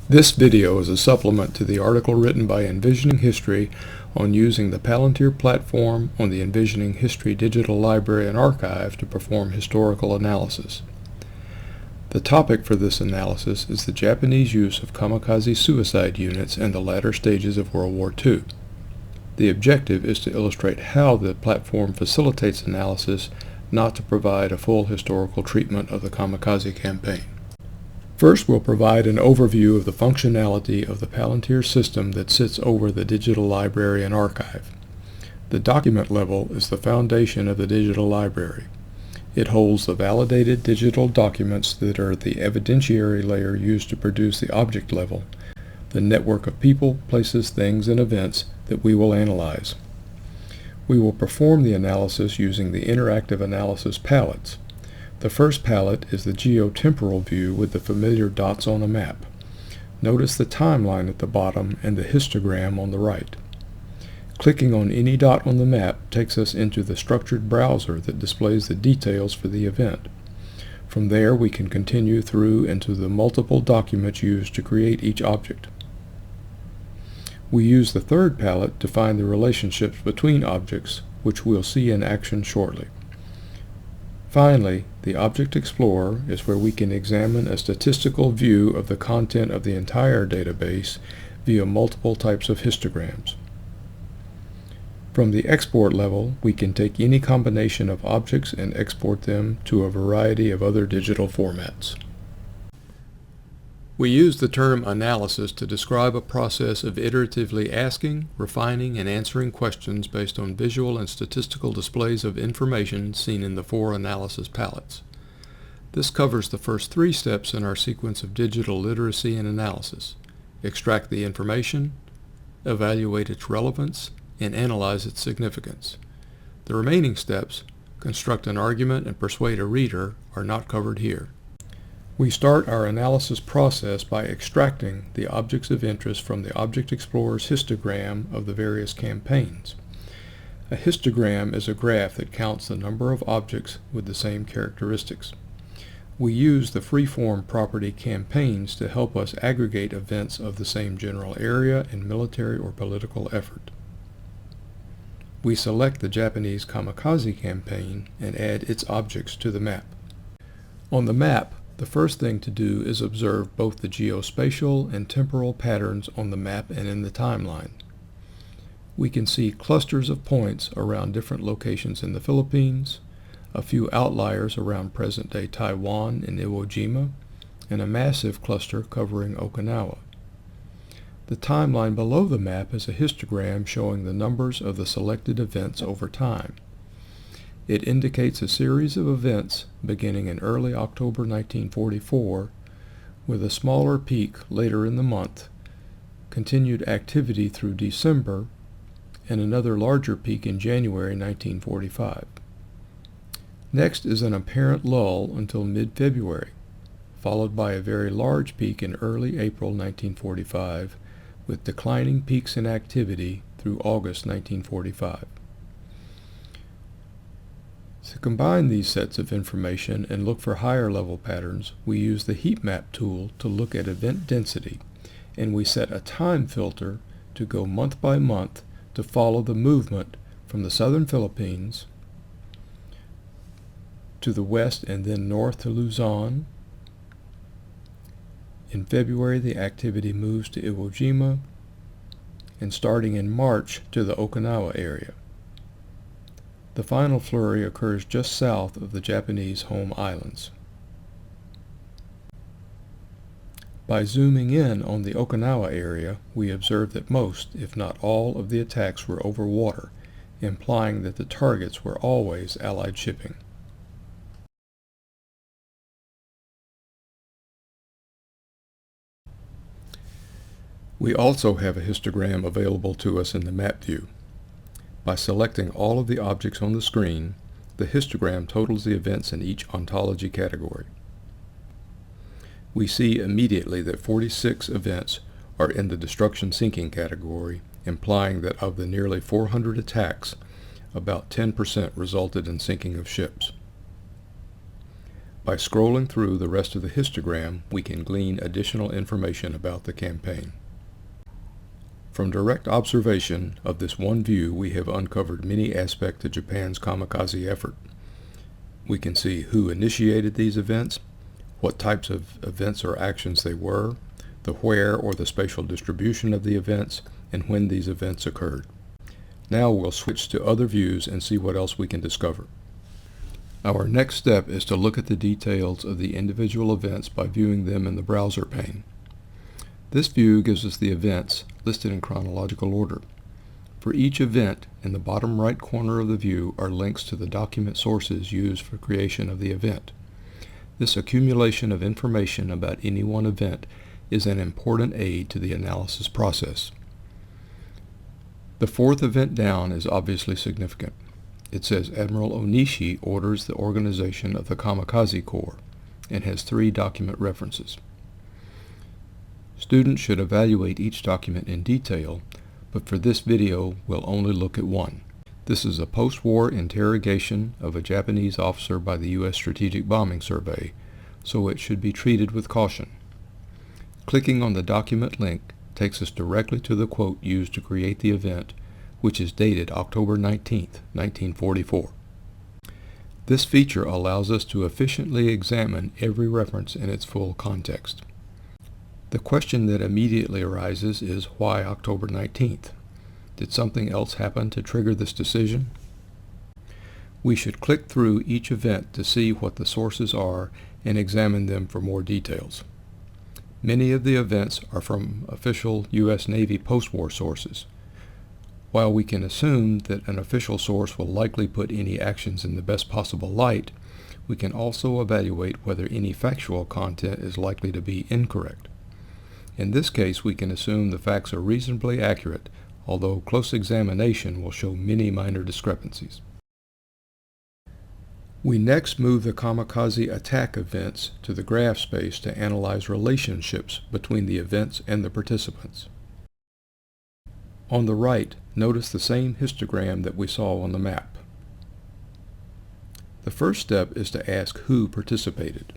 This video is a supplement to the article written by Envisioning History on using the Palantir platform on the Envisioning History Digital Library and Archive to perform historical analysis. The topic for this analysis is the Japanese use of kamikaze suicide units in the latter stages of World War II. The objective is to illustrate how the platform facilitates analysis, not to provide a full historical treatment of the kamikaze campaign. First, we'll provide an overview of the functionality of the Palantir system that sits over the digital library and archive. The document level is the foundation of the digital library. It holds the validated digital documents that are the evidentiary layer used to produce the object level, the network of people, places, things, and events that we will analyze. We will perform the analysis using the interactive analysis palettes. The first palette is the geotemporal view with the familiar dots on a map. Notice the timeline at the bottom and the histogram on the right. Clicking on any dot on the map takes us into the structured browser that displays the details for the event. From there, we can continue through into the multiple documents used to create each object. We use the third palette to find the relationships between objects, which we'll see in action shortly. Finally, the Object Explorer is where we can examine a statistical view of the content of the entire database via multiple types of histograms. From the export level, we can take any combination of objects and export them to a variety of other digital formats. We use the term analysis to describe a process of iteratively asking, refining, and answering questions based on visual and statistical displays of information seen in the four analysis palettes. This covers the first three steps in our sequence of digital literacy and analysis: extract the information, evaluate its relevance, and analyze its significance. The remaining steps, construct an argument and persuade a reader, are not covered here. We start our analysis process by extracting the objects of interest from the Object Explorer's histogram of the various campaigns. A histogram is a graph that counts the number of objects with the same characteristics. We use the freeform property campaigns to help us aggregate events of the same general area and military or political effort. We select the Japanese kamikaze campaign and add its objects to the map. On the map, the first thing to do is observe both the geospatial and temporal patterns on the map and in the timeline. We can see clusters of points around different locations in the Philippines, a few outliers around present-day Taiwan and Iwo Jima, and a massive cluster covering Okinawa. The timeline below the map is a histogram showing the numbers of the selected events over time. It indicates a series of events beginning in early October 1944, with a smaller peak later in the month, continued activity through December, and another larger peak in January 1945. Next is an apparent lull until mid-February, followed by a very large peak in early April 1945, with declining peaks in activity through August 1945. To combine these sets of information and look for higher level patterns, we use the heat map tool to look at event density, and we set a time filter to go month by month to follow the movement from the southern Philippines to the west and then north to Luzon. In February, the activity moves to Iwo Jima, and starting in March to the Okinawa area. The final flurry occurs just south of the Japanese home islands. By zooming in on the Okinawa area, we observe that most, if not all, of the attacks were over water, implying that the targets were always Allied shipping. We also have a histogram available to us in the map view. By selecting all of the objects on the screen, the histogram totals the events in each ontology category. We see immediately that 46 events are in the destruction sinking category, implying that of the nearly 400 attacks, about 10% resulted in sinking of ships. By scrolling through the rest of the histogram, we can glean additional information about the campaign. From direct observation of this one view, we have uncovered many aspects of Japan's kamikaze effort. We can see who initiated these events, what types of events or actions they were, the where or the spatial distribution of the events, and when these events occurred. Now we'll switch to other views and see what else we can discover. Our next step is to look at the details of the individual events by viewing them in the browser pane. This view gives us the events listed in chronological order. For each event, in the bottom right corner of the view are links to the document sources used for creation of the event. This accumulation of information about any one event is an important aid to the analysis process. The fourth event down is obviously significant. It says Admiral Onishi orders the organization of the Kamikaze Corps and has 3 document references. Students should evaluate each document in detail, but for this video we'll only look at one. This is a post-war interrogation of a Japanese officer by the U.S. Strategic Bombing Survey, so it should be treated with caution. Clicking on the document link takes us directly to the quote used to create the event, which is dated October 19, 1944. This feature allows us to efficiently examine every reference in its full context. The question that immediately arises is, why October 19th? Did something else happen to trigger this decision? We should click through each event to see what the sources are and examine them for more details. Many of the events are from official U.S. Navy post-war sources. While we can assume that an official source will likely put any actions in the best possible light, we can also evaluate whether any factual content is likely to be incorrect. In this case, we can assume the facts are reasonably accurate, although close examination will show many minor discrepancies. We next move the kamikaze attack events to the graph space to analyze relationships between the events and the participants. On the right, notice the same histogram that we saw on the map. The first step is to ask who participated.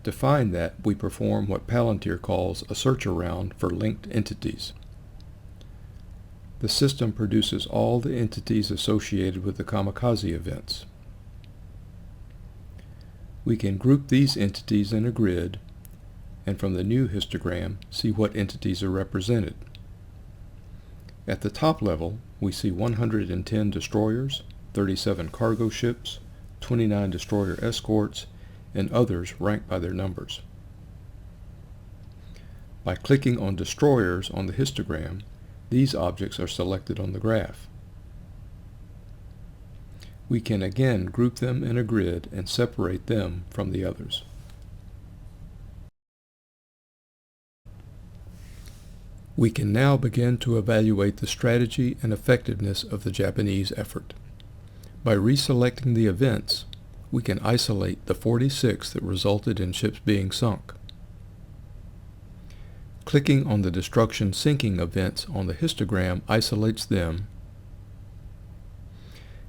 To find that, we perform what Palantir calls a search around for linked entities. The system produces all the entities associated with the kamikaze events. We can group these entities in a grid, and from the new histogram, see what entities are represented. At the top level, we see 110 destroyers, 37 cargo ships, 29 destroyer escorts, and others ranked by their numbers. By clicking on destroyers on the histogram, these objects are selected on the graph. We can again group them in a grid and separate them from the others. We can now begin to evaluate the strategy and effectiveness of the Japanese effort. By reselecting the events, we can isolate the 46 that resulted in ships being sunk. Clicking on the destruction sinking events on the histogram isolates them,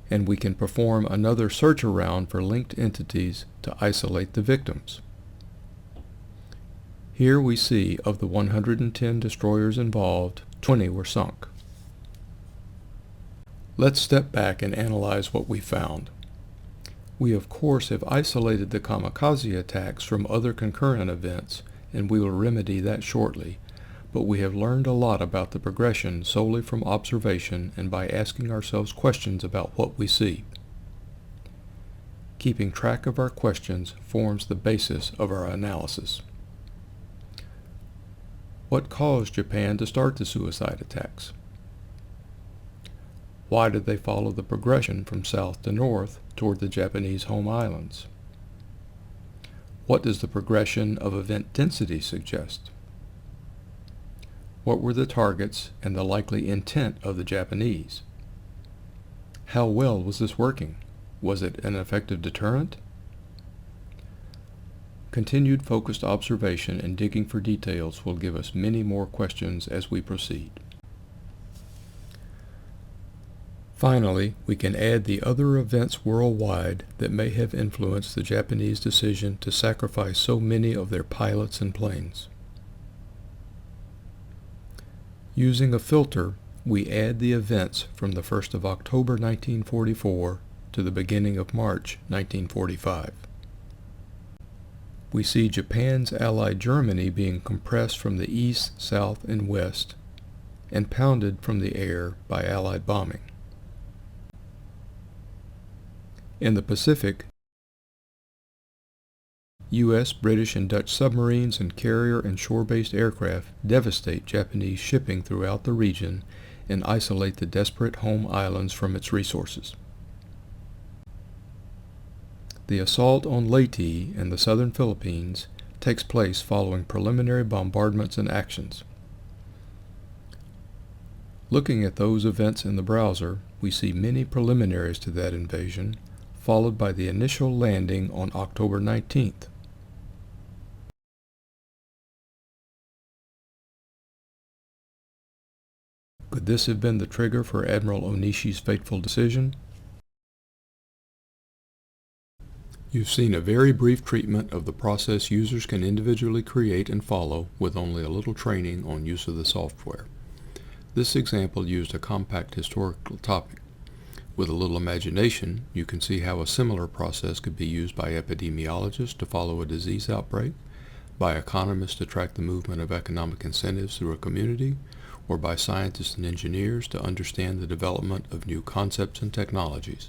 and we can perform another search around for linked entities to isolate the victims. Here we see of the 110 destroyers involved, 20 were sunk. Let's step back and analyze what we found. We of course have isolated the kamikaze attacks from other concurrent events, and we will remedy that shortly, but we have learned a lot about the progression solely from observation and by asking ourselves questions about what we see. Keeping track of our questions forms the basis of our analysis. What caused Japan to start the suicide attacks? Why did they follow the progression from south to north toward the Japanese home islands? What does the progression of event density suggest? What were the targets and the likely intent of the Japanese? How well was this working? Was it an effective deterrent? Continued focused observation and digging for details will give us many more questions as we proceed. Finally, we can add the other events worldwide that may have influenced the Japanese decision to sacrifice so many of their pilots and planes. Using a filter, we add the events from the 1st of October 1944 to the beginning of March 1945. We see Japan's ally Germany being compressed from the east, south, and west, and pounded from the air by Allied bombing. In the Pacific, U.S., British, and Dutch submarines and carrier and shore-based aircraft devastate Japanese shipping throughout the region and isolate the desperate home islands from its resources. The assault on Leyte and the southern Philippines takes place following preliminary bombardments and actions. Looking at those events in the browser, we see many preliminaries to that invasion, followed by the initial landing on October 19th. Could this have been the trigger for Admiral Onishi's fateful decision? You've seen a very brief treatment of the process users can individually create and follow with only a little training on use of the software. This example used a compact historical topic. With a little imagination, you can see how a similar process could be used by epidemiologists to follow a disease outbreak, by economists to track the movement of economic incentives through a community, or by scientists and engineers to understand the development of new concepts and technologies.